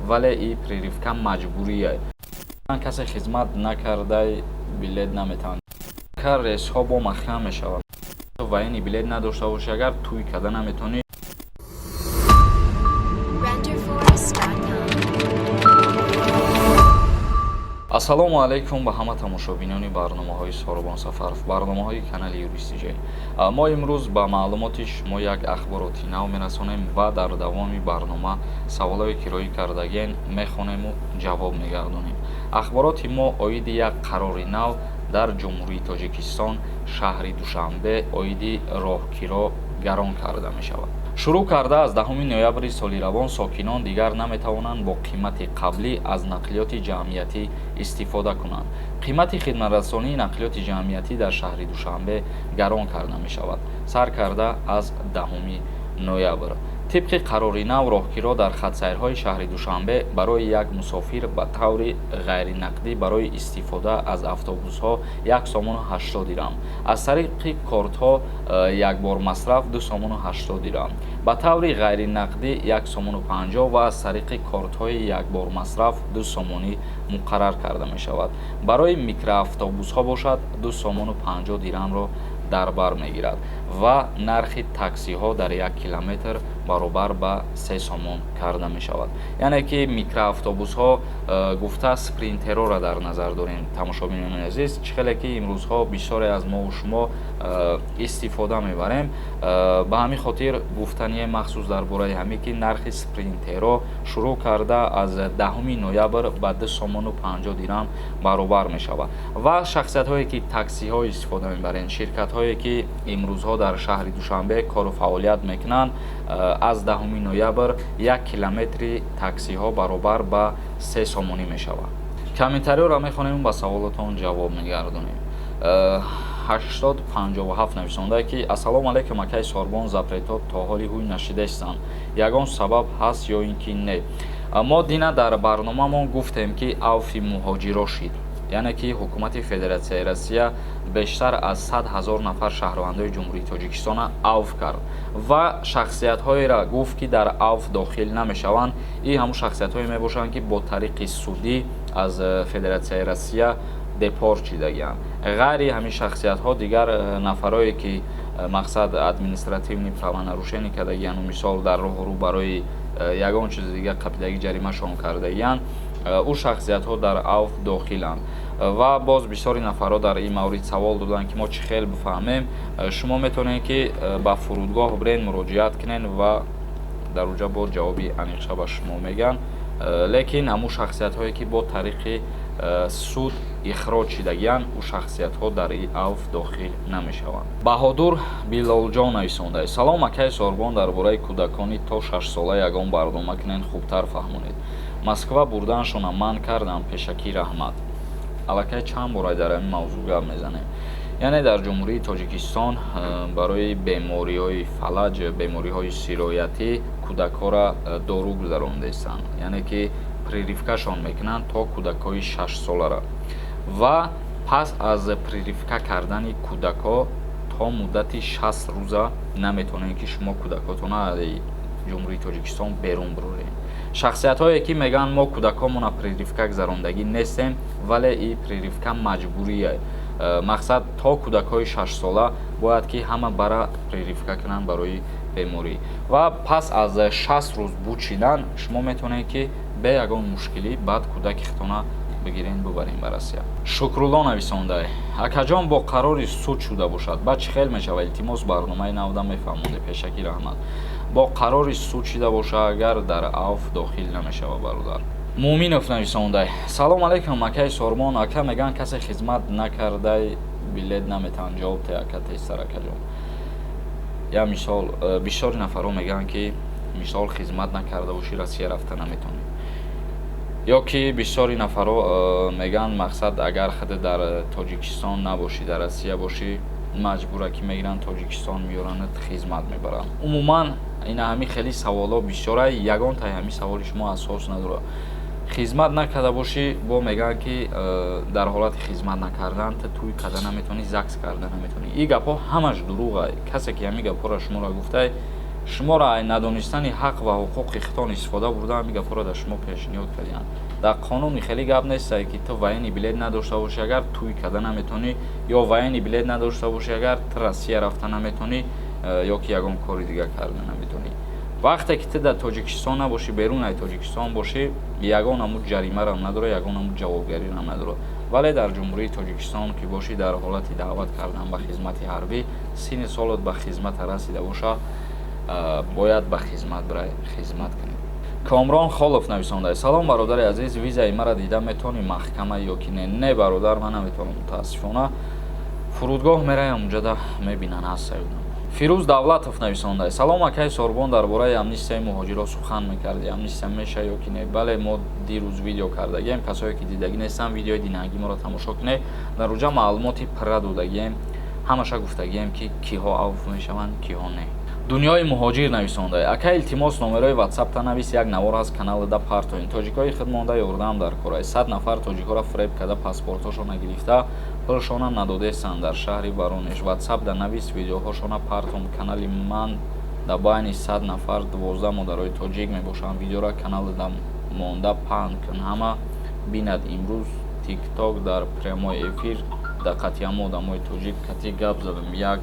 вале и прерывка маҷбурия. Касе хизмат накардай билет наметавонад. Кар рейсҳо бо махкам мешавад. Вайни билет надошта бошӣ, агар тӯй карда наметавонӣ. ассалому алайкум ба ҳама тамошобинони барномаҳои Сорабон Сафар, барномаҳои канали Юристиҷей. Мо имрӯз ба маълумоти шумо як ахбороти нав мерасонем ва дар давоми барнома саволое ки роӣ кардаген мехонему ҷавоб мегардонем. Ахбороти мо оиди як қарори нав дар Ҷумҳурии Тоҷикистон шаҳри Душанбе оиди роҳкиро гарон карда мешавад. Шурӯъ карда аз 10 ноябри соли равон сокинон дигар наметавонанд бо қимати қаблӣ аз нақлиёти ҷамъиятӣ истифода кунанд. Қимати хидматрасонии нақлиёти ҷамъиятӣ дар шаҳри Душанбе гарон карда мешавад, сар карда аз 10 ноябр. тибқи қарори нав роҳгиро дар хатсайрҳои шаҳри Душанбе барои як мусофир ба таври ғайринақдӣ барои истифода аз автобусҳо 1 сомону 80 дирам, аз тариқи кортҳо якбор масраф 2 сомону 80 дирам, ба таври ғайринақдӣ 1 сомону 50 ва аз тариқи кортҳои якбор масраф 2 сомонӣ муқаррар карда мешавад. Барои микроавтобусҳо бошад 2 сомону 50 дирамро дар бар мегирад ва нархи таксиҳо дар 1 километр баробар ба 3 сомон карда мешавад. Яъне ки микроавтобусҳо гуфта спринтероро дар назар дорем. Тамошобинони азиз, чӣ хеле ки имрӯзҳо бисёре аз мову шумо истифода мебарем, ба ҳамин хотир гуфтание махсус дар бораи ҳамин ки нархи спринтеро шурӯъ карда аз 10 ноябр ба 2 сомону 50 дирам баробар мешавад ва шахсиятҳое ки таксиҳо истифода мебаранд, ширкатҳое ки имрӯзҳо дар шаҳри Душанбе кору фаъолият мекунанд, аз 10 ноябр 1 километри таксиҳо баробар ба 3 сомонӣ мешавад. Комментариёро мехонем ба саволотон ҷавоб мегардонем. 8057 нависонда ки ассалому алайкум акай Сорбон, запретот то ҳоли ҳуй нашидестанд. Ягон сабаб ҳаст ё ин ки не? Мо дина дар барномамон гуфтем ки авфи муҳоҷиро шид, яъне ки ҳукумати Федератсияи Россия бештар аз 100 000 нафар шаҳрвандои Ҷумҳурии Тоҷикистона авф кард ва шахсиятҳоеро гуфт ки дар авф дохил намешаванд. ин ҳамун шахсиятҳое мебошанд ки бо тариқи судӣ аз Федератсияи Россия депорт шидагиянд. ғайри ҳамин шахсиятҳо дигар нафарое ки мақсад административни правонарушение кардагиянд, мисол дар роҳрӯ барои ягон чизи дигар қабилаги ҷаримашон кардагиянд, ӯ шахсиятҳо дар авф дохиланд. ва боз бисёри нафарҳо дар ин маврид савол доданд ки мо чӣ хел бифаҳмем. Шумо метавонед ки ба фурудгоҳ бирен, муроҷиат кунен ва дар оҷа бо ҷавоби аниқша ба шумо меган. лекин ҳамун шахсиятҳое ки бо тариқи суд ихроҷ шидагиянд, ӯ шахсиятҳо дар ин авф дохил намешаванд. Баҳодур Билолҷон нависондаст: салом акай Сорбон, дар бораи кӯдакони то 6 сола ягон барнома кунен, хубтар фаҳмонед. Москва бурданшона ман кардам, пешакӣ раҳмат. аллакай чанд бора дар ин мавзӯъ гап мезанем. яъне дар Ҷумҳурии Тоҷикистон барои бемориҳои фалаҷ, бемориҳои сироятӣ кӯдакҳоро дору гузарондастанд, яъне ки прерывкашон мекунанд то кӯдакҳои 6 соларо ва пас аз прерывка кардани кӯдакҳо то муддати 60 рӯза наметавонед ки шумо кӯдакҳотонро аз Ҷумҳурии Тоҷикистон берун бироред. шахсиятҳое ки мегӯянд мо кӯдакҳомонро прерывка гузарондагӣ нестем, вале ин прерывка маҷбурия. мақсад то кӯдакҳои 6 сола бояд ки ҳама бара прерывка кунанд барои беморӣ ва пас аз 60 рӯз буд шидан шумо метавонед ки бе ягон мушкилӣ баъд кӯдаки худтона бигирен бубарем ба Россия. Шукрулло нависонда: акаҷон бо қарори суд шуда бошад, ба чӣ хел мешавад? Илтимос барномаи навда мефаҳмонед, пешакӣ раҳмат. бо қарори суд шуда бошад, агар дар авф дохил намешавад бародар. Муъминов нависонда: салом алайкум акай Сорбон, ака меган касе хизмат накардай билет наметавонад ҷавоб те ака тестар акаҷон. я мисол бисёри нафарҳо мегӯянд ки мисол хизмат накарда бошӣ Россия рафта наметавонӣ, ё ки бисёри нафарҳо мегӯянд мақсад агар худ дар Тоҷикистон набошӣ, дар Россия бошӣ, маҷбура ки мегиранд Тоҷикистон меёранад хизмат мебаранд. Умуман ин ҳамин хеле саволо бисёра, ягон таи ҳамин саволи шумо асос надорад. хизмат накарда бошӣ, бо мегӯянд ки дар ҳолати хизмат накардан тӯй карда наметавонӣ, загс карда наметавонӣ. ин гапҳо ҳамаш дурӯғ. касе ки ҳамин гапҳоро шуморо гуфтай, шуморо ай надонистани ҳақ ва ҳуқуқи хитон истифода бурдан гафоро дар шумо пешниҳод кардем. Дар қонуни хеле гап нестае ки ту военни билет надошта бошӣ, агар туй карда наметавонӣ, ё военни билет надошта бошӣ, агар ту Россия рафта наметавонӣ, ё ки ягон кори дига карда наметавонӣ. вақте ки ту дар Тоҷикистон набошӣ, беруни Тоҷикистон бошӣ, ягон ҳамуд ҷаримаам надорад, ягон ҳамуд ҷавобгариам надорад. вале дар ҷумҳурии Тоҷикистон ки бошӣ, дар ҳолати даъват кардан ба хизмати ҳарбӣ, синни солат ба хизмат расида боша, бояд ба хизмат барай хизмат кунед. Комрон Холов нависонда: салом бародари азиз, визаи маро дида метавонӣ маҳкама ё ки не? Не бародар, ман наметавонам, мутаассифона. фурудгоҳ мераям, унҷода мебинан ҳастаю. Фирӯз Давлатов нависонда: салом акай Сорбон, дар бораи амнистияи муҳоҷиро сухан мекарди. Амнистия меша ё ки не? Бале, мо дирӯз видео кардагем. Касое ки дидагӣ нестан, видеои динагиморо тамошо кунед. Дар уҷа маълумоти пурра додагем. ҳамаша гуфтагем ки киҳо авф мешаванд, киҳо не. Дунёи муҳоҷир нависонда: акай илтимос номерои WhatsApp-та навис, як навор ҳаст каналда партоин. Тоҷикои хидмонда ёрдам дар кор аст. 100 нафар тоҷикоро фреб карда паспортҳошона гирифта, пулшона надодестанд дар шаҳри Воронеж. WhatsApp да навис видеоҳошона партом. Канали ман дар байни 100 нафар 12 модарои тоҷик мебошанд. Видеоро каналда монда паҳн кун, ҳама бинад. Имрӯз TikTok дар прямой эфир даққатиам одамои тоҷик кати гап задам. Як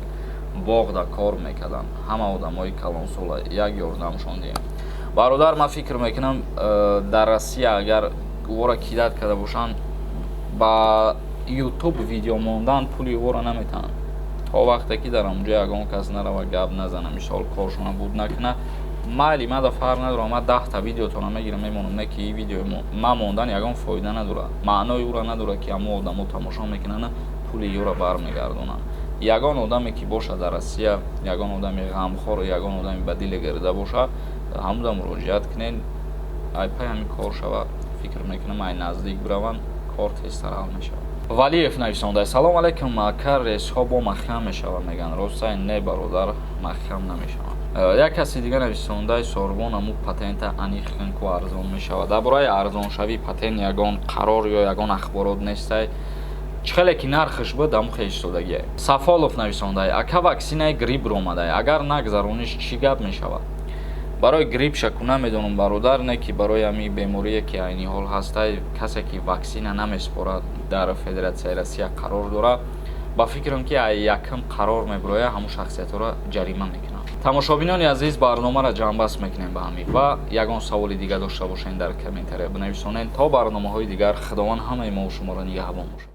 боғ да кор мекарданд. Ҳама одамои калонсола, як ёрдамшон диҳем. бародар, ман фикр мекунам дар Россия агар ӯро кидат карда бошанд, ба YouTube видео мондан пули ӯро наметанад. то вақте ки дар онҷо ягон кас нарава гап назана, мисол коршона буд накуна, майли мада фарқ надорад, ман 10 та видеотона мегирам, мемонам, не ки ин видео ман мондан ягон фоида надорад. маънои ӯро надорад ки ҳамо одамо тамошо мекунанд, пули ӯро бармегардонанд. ягон одаме ки бошад дар Россия, ягон одами ғамхор, ягон одами ба дили гирда бошад, ҳамуда муроҷиат кунед, ай пай ҳамин кор шава. фикр мекунам ай наздик бираванд, кор тезтар ҳал мешавад. Валиев нависонда: салом алейкум ака, рейсҳо бо маҳкам мешавад меган, ростае? Не бародар, маҳкам намешавад. як каси дига нависондаи Сорбон аму патента аниқ кун ку арзон мешавад. дар бораи арзоншавии патент ягон қарор ё ягон ахборот нестае. чӣ хеле ки нархш буд, аму хел истодагие. Сафолов нависондаи: ака ваксинаи грипп омадаи, агар нагзарониш чӣ гап мешавад? барои грипп шаку намедонам бародар, не ки барои ҳамин беморие ки айни ҳол ҳастай, касе ки ваксина намеспорад дар Федератсияи Россия қарор дорад, ба фикрам ки ай якм қарор мебирояд, ҳамун шахсиятҳоро ҷарима мекунад. тамошобинони азиз, барномаро ҷамъбаст мекунем ба ҳамин ва ягон саволи дига дошта бошед дар комментария бинависонед. то барномаҳои дигар, худованд ҳамаи мо шуморо нигаҳбон бошад.